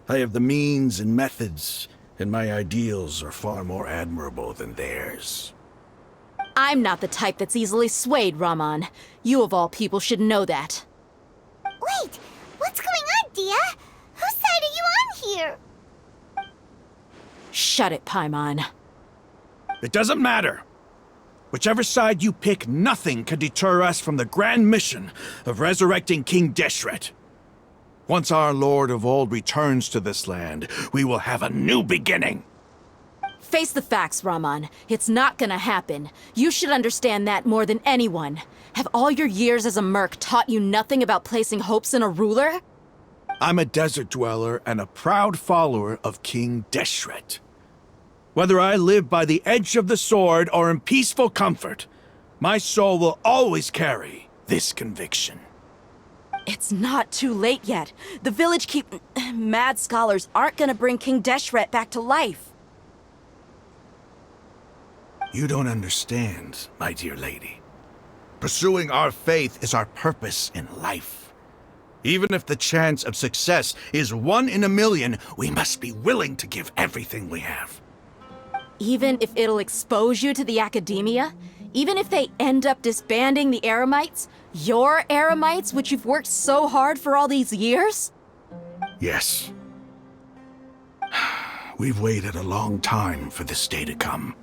I have the means and methods, and my ideals are far more admirable than theirs. I'm not the type that's easily swayed, Raman. You of all people should know that. Wait, what's going on, Dia? Whose side are you on here? Shut it, Paimon. It doesn't matter. Whichever side you pick, nothing can deter us from the grand mission of resurrecting King Deshret. Once our Lord of Old returns to this land, we will have a new beginning. Face the facts, Raman. It's not gonna happen. You should understand that more than anyone. Have all your years as a merc taught you nothing about placing hopes in a ruler? I'm a desert dweller and a proud follower of King Deshret. Whether I live by the edge of the sword or in peaceful comfort, my soul will always carry this conviction. It's not too late yet. The village mad scholars aren't gonna bring King Deshret back to life. You don't understand, my dear lady. Pursuing our faith is our purpose in life. Even if the chance of success is 1 in a million, we must be willing to give everything we have. Even if it'll expose you to the academia? Even if they end up disbanding the Eremites? Your Eremites, which you've worked so hard for all these years? Yes. We've waited a long time for this day to come.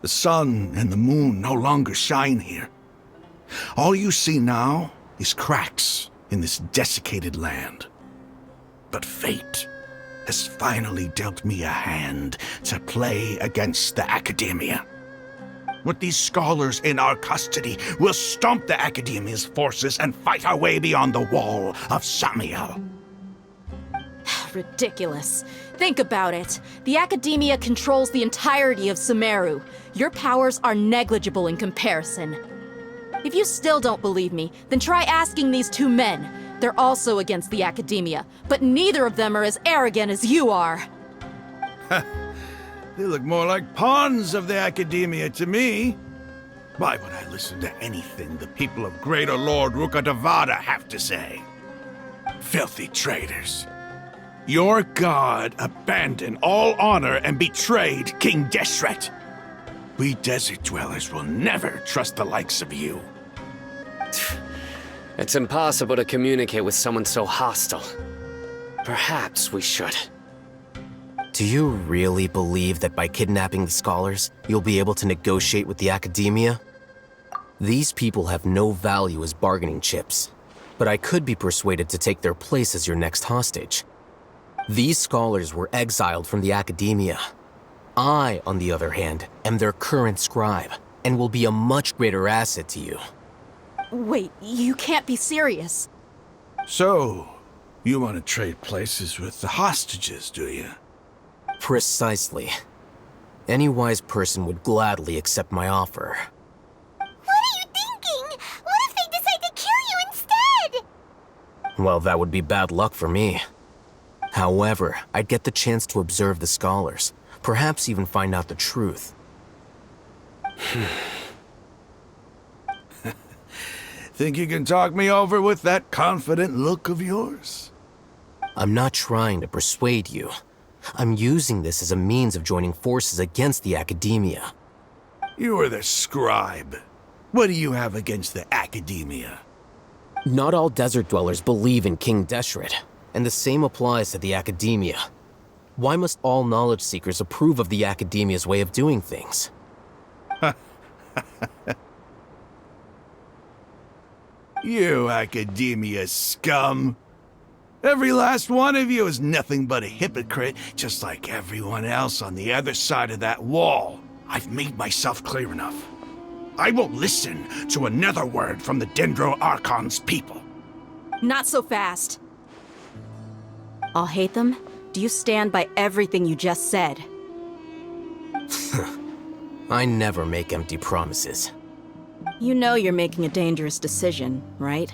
The sun and the moon no longer shine here. All you see now is cracks in this desiccated land. But fate has finally dealt me a hand to play against the academia. With these scholars in our custody, we'll stomp the academia's forces and fight our way beyond the wall of Samiel. Ridiculous. Think about it. The academia controls the entirety of Sumeru. Your powers are negligible in comparison. If you still don't believe me, then try asking these 2 men. They're also against the academia, but neither of them are as arrogant as you are. They look more like pawns of the academia to me. Why would I listen to anything the people of Greater Lord Rukkhadevata have to say? Filthy traitors. Your god abandoned all honor and betrayed King Deshret. We desert dwellers will never trust the likes of you. It's impossible to communicate with someone so hostile. Perhaps we should. Do you really believe that by kidnapping the scholars, you'll be able to negotiate with the academia? These people have no value as bargaining chips, but I could be persuaded to take their place as your next hostage. These scholars were exiled from the academia. I, on the other hand, am their current scribe, and will be a much greater asset to you. Wait, you can't be serious. So, you want to trade places with the hostages, do you? Precisely. Any wise person would gladly accept my offer. What are you thinking? What if they decide to kill you instead? Well, that would be bad luck for me. However, I'd get the chance to observe the scholars, perhaps even find out the truth. Think you can talk me over with that confident look of yours? I'm not trying to persuade you. I'm using this as a means of joining forces against the academia. You are the scribe. What do you have against the academia? Not all desert dwellers believe in King Deshret, And the same applies to the academia. Why must all knowledge seekers approve of the academia's way of doing things? You academia scum. Every last one of you is nothing but a hypocrite, just like everyone else on the other side of that wall. I've made myself clear enough. I won't listen to another word from the Dendro Archon's people. Not so fast. I'll hate them. Do you stand by everything you just said? I never make empty promises. You know you're making a dangerous decision, right?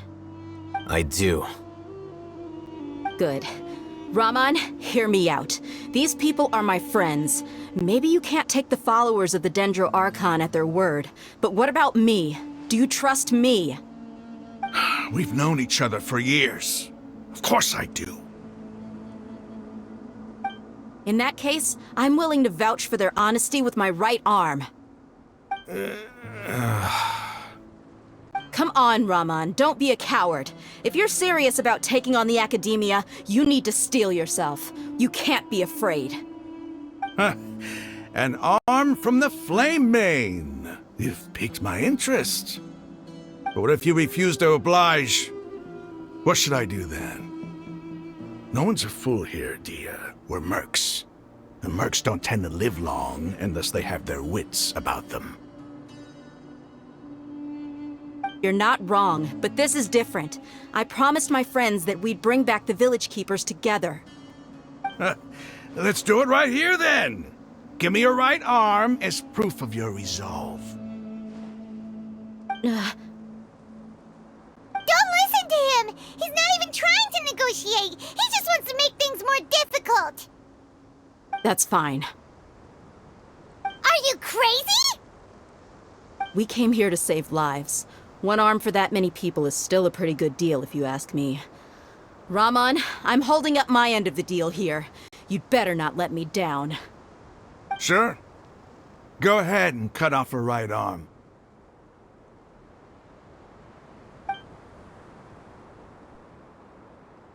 I do. Good. Raman, hear me out. These people are my friends. Maybe you can't take the followers of the Dendro Archon at their word, but what about me? Do you trust me? We've known each other for years. Of course I do. In that case, I'm willing to vouch for their honesty with my right arm. Come on, Raman, don't be a coward. If you're serious about taking on the Academia, you need to steel yourself. You can't be afraid. An arm from the Flame Mane. You've piqued my interest. But what if you refuse to oblige? What should I do then? No one's a fool here, Dia. We're mercs. And mercs don't tend to live long unless they have their wits about them. You're not wrong, but this is different. I promised my friends that we'd bring back the Village Keepers together. Let's do it right here then. Give me your right arm as proof of your resolve. Don't listen to him! He's not even trying to negotiate! He just wants to make things more difficult! That's fine. Are you crazy? We came here to save lives. One arm for that many people is still a pretty good deal, if you ask me. Raman, I'm holding up my end of the deal here. You'd better not let me down. Sure. Go ahead and cut off her right arm.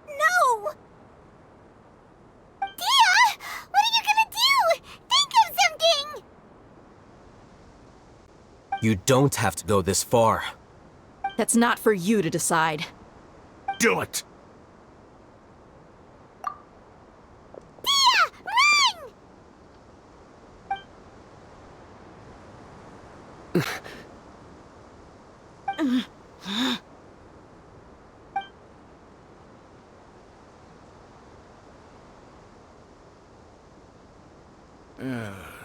No! Dia! What are you gonna do? Think of something! You don't have to go this far. That's not for you to decide. Do it! Dia! Run!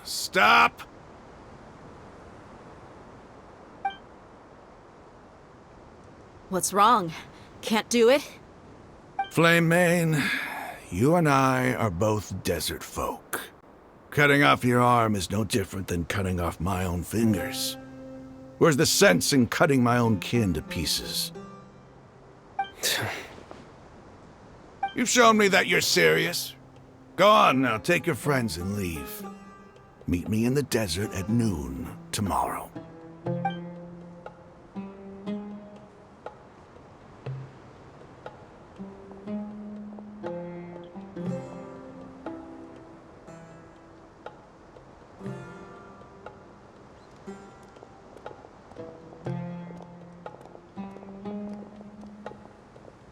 Stop! What's wrong? Can't do it? Flame Mane, you and I are both desert folk. Cutting off your arm is no different than cutting off my own fingers. Where's the sense in cutting my own kin to pieces? You've shown me that you're serious. Go on now, take your friends and leave. Meet me in the desert at noon tomorrow.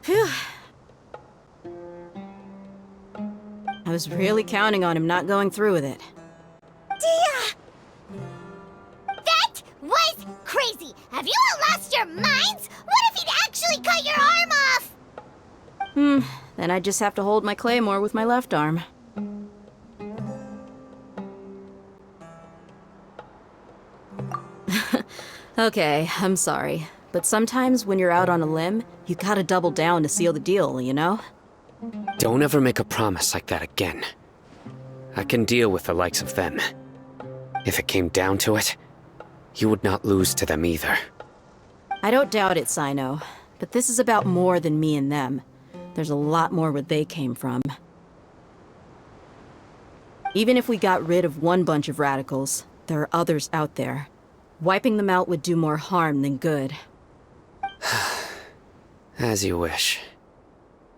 Phew. I was really counting on him not going through with it. Dia! That was crazy! Have you all lost your minds? What if he'd actually cut your arm off? Then I just have to hold my claymore with my left arm. Okay, I'm sorry. But sometimes when you're out on a limb, you gotta double down to seal the deal, you know? Don't ever make a promise like that again. I can deal with the likes of them. If it came down to it, you would not lose to them either. I don't doubt it, Sino. But this is about more than me and them. There's a lot more where they came from. Even if we got rid of one bunch of radicals, there are others out there. Wiping them out would do more harm than good. As you wish.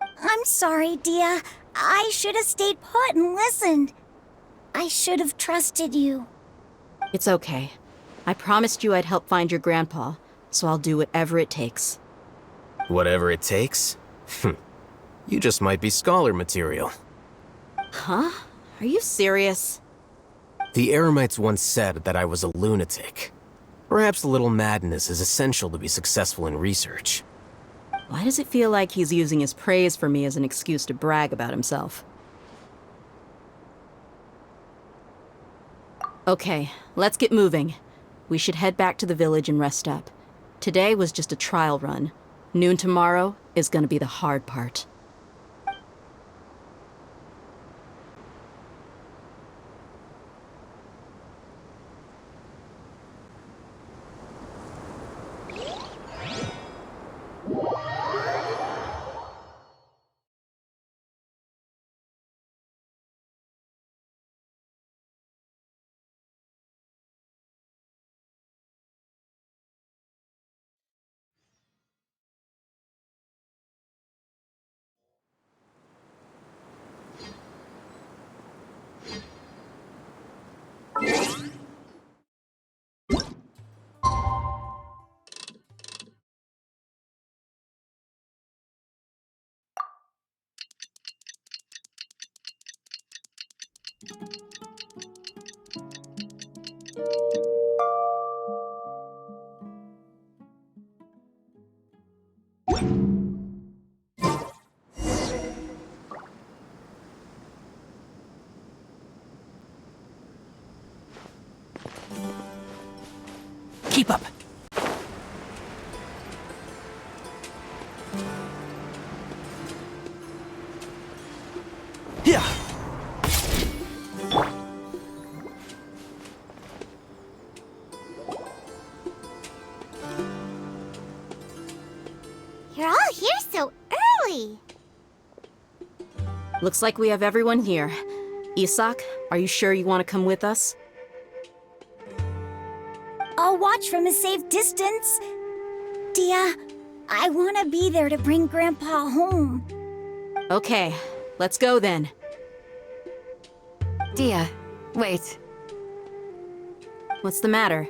I'm sorry, Dia. I should have stayed put and listened. I should have trusted you. It's okay. I promised you I'd help find your grandpa, so I'll do whatever it takes. Whatever it takes? You just might be scholar material. Huh? Are you serious? The Eremites once said that I was a lunatic. Perhaps a little madness is essential to be successful in research. Why does it feel like he's using his praise for me as an excuse to brag about himself? Okay, let's get moving. We should head back to the village and rest up. Today was just a trial run. Noon tomorrow is gonna be the hard part. Keep up. Yeah. You're all here so early. Looks like we have everyone here. Isak, are you sure you want to come with us? I'll watch from a safe distance. Dia, I want to be there to bring Grandpa home. Okay, let's go then. Dia, wait. What's the matter?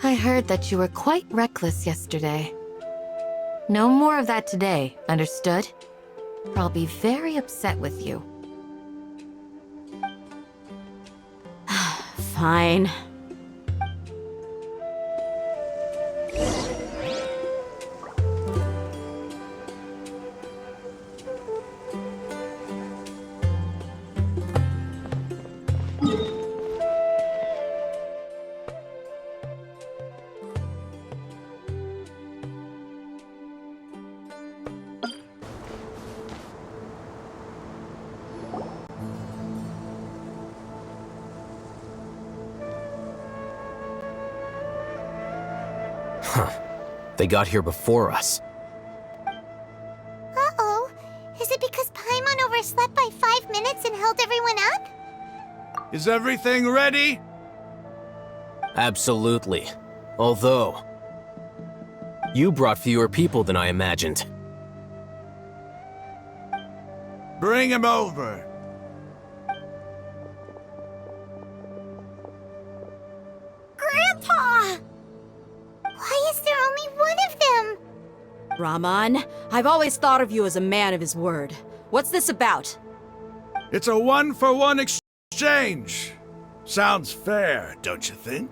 I heard that you were quite reckless yesterday. No more of that today, understood? Or I'll be very upset with you. Fine. They got here before us. Uh-oh. Is it because Paimon overslept by 5 minutes and held everyone up? Is everything ready? Absolutely. Although, you brought fewer people than I imagined. Bring him over. Grandpa! Why is there only one of them? Rahman, I've always thought of you as a man of his word. What's this about? It's a one-for-one exchange. Sounds fair, don't you think?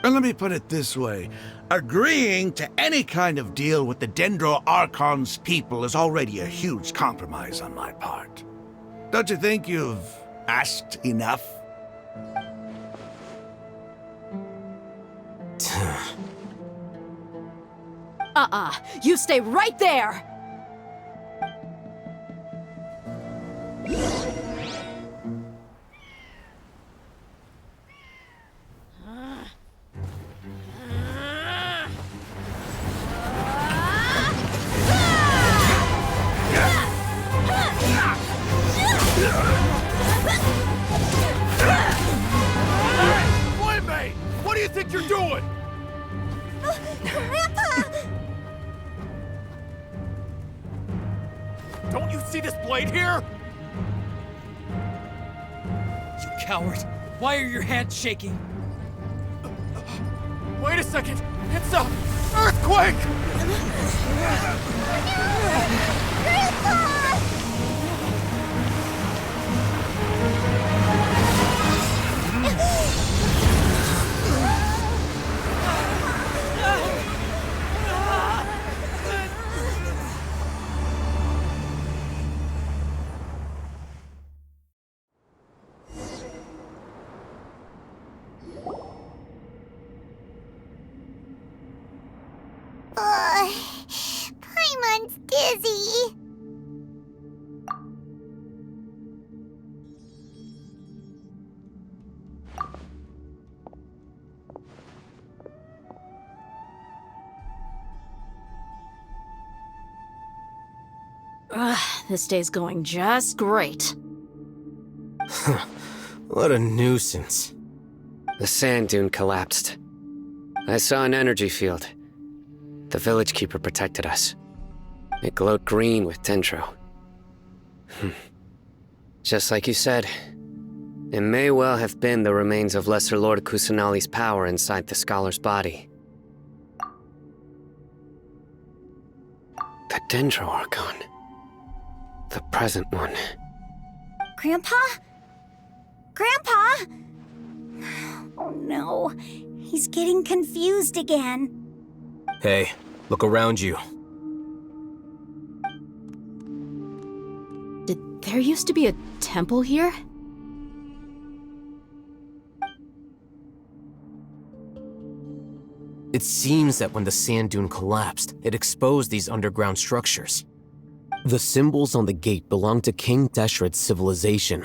And let me put it this way. Agreeing to any kind of deal with the Dendro Archon's people is already a huge compromise on my part. Don't you think you've asked enough? You stay right there! Flame! What do you think you're doing? Grandpa! Don't you see this blade here? You coward! Why are your hands shaking? Wait a second! It's a earthquake! Paimon's dizzy. This day's going just great. What a nuisance. The sand dune collapsed. I saw an energy field. The village keeper protected us. It glowed green with dendro. Just like you said, it may well have been the remains of Lesser Lord Kusanali's power inside the scholar's body. The Dendro Archon. The present one. Grandpa? Grandpa? Oh no, he's getting confused again. Hey, look around you. Did there used to be a temple here? It seems that when the sand dune collapsed, it exposed these underground structures. The symbols on the gate belong to King Deshret's civilization.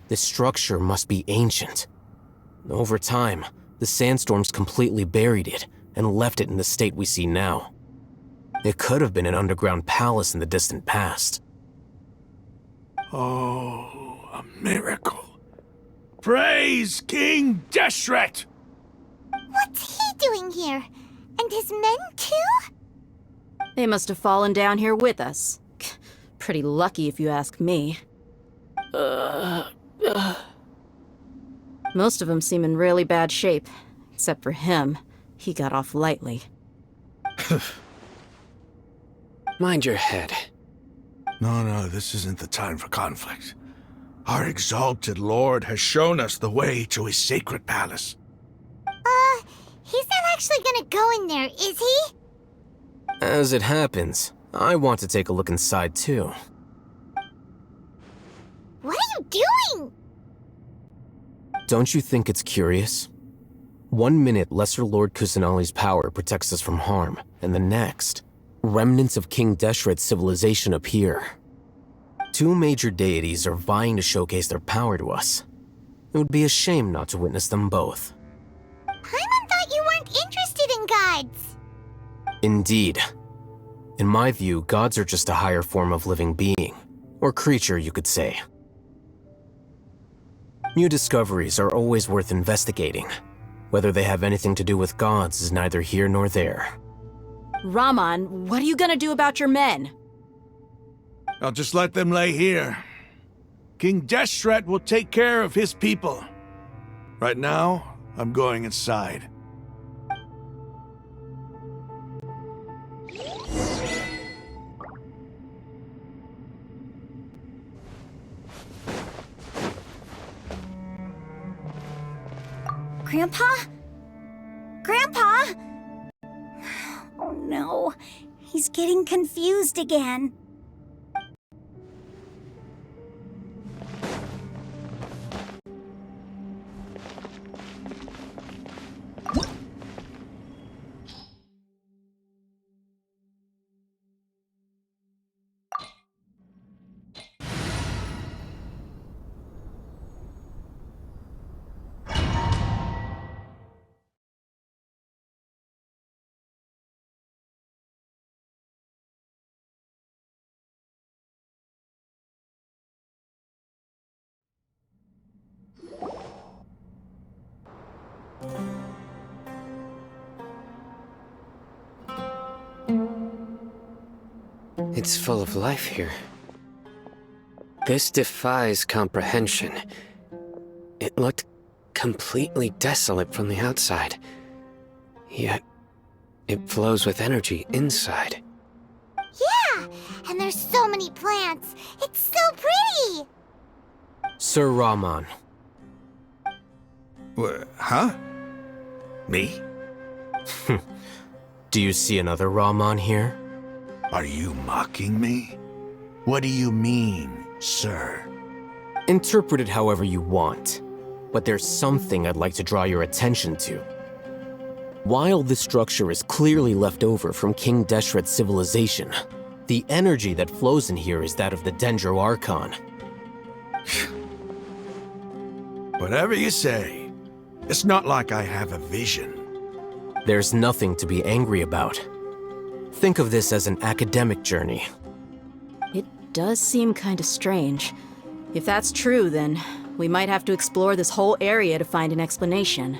This structure must be ancient. Over time, the sandstorms completely buried it and left it in the state we see now. It could have been an underground palace in the distant past. Oh, a miracle. Praise King Deshret! What's he doing here? And his men too? They must have fallen down here with us. Pretty lucky if you ask me. Most of them seem in really bad shape. Except for him. He got off lightly. Mind your head. No, this isn't the time for conflict. Our exalted lord has shown us the way to his sacred palace. He's not actually gonna go in there, is he? As it happens, I want to take a look inside too. What are you doing? Don't you think it's curious? 1 minute, Lesser Lord Kusanali's power protects us from harm, and the next, remnants of King Deshret's civilization appear. 2 major deities are vying to showcase their power to us. It would be a shame not to witness them both. Paimon thought you weren't interested in gods. Indeed. In my view, gods are just a higher form of living being, or creature, you could say. New discoveries are always worth investigating. Whether they have anything to do with gods is neither here nor there. Rahman, what are you gonna do about your men? I'll just let them lay here. King Deshret will take care of his people. Right now, I'm going inside. Grandpa? Grandpa? Oh no, he's getting confused again. It's full of life here. This defies comprehension. It looked completely desolate from the outside. Yet, it flows with energy inside. Yeah, and there's so many plants. It's so pretty. Sir Rahman. Huh? Me? Do you see another Rahman here? Are you mocking me? What do you mean, sir? Interpret it however you want, but there's something I'd like to draw your attention to. While this structure is clearly left over from King Deshret's civilization, the energy that flows in here is that of the Dendro Archon. Whatever you say. It's not like I have a vision. There's nothing to be angry about. Think of this as an academic journey. It does seem kinda strange. If that's true, then we might have to explore this whole area to find an explanation.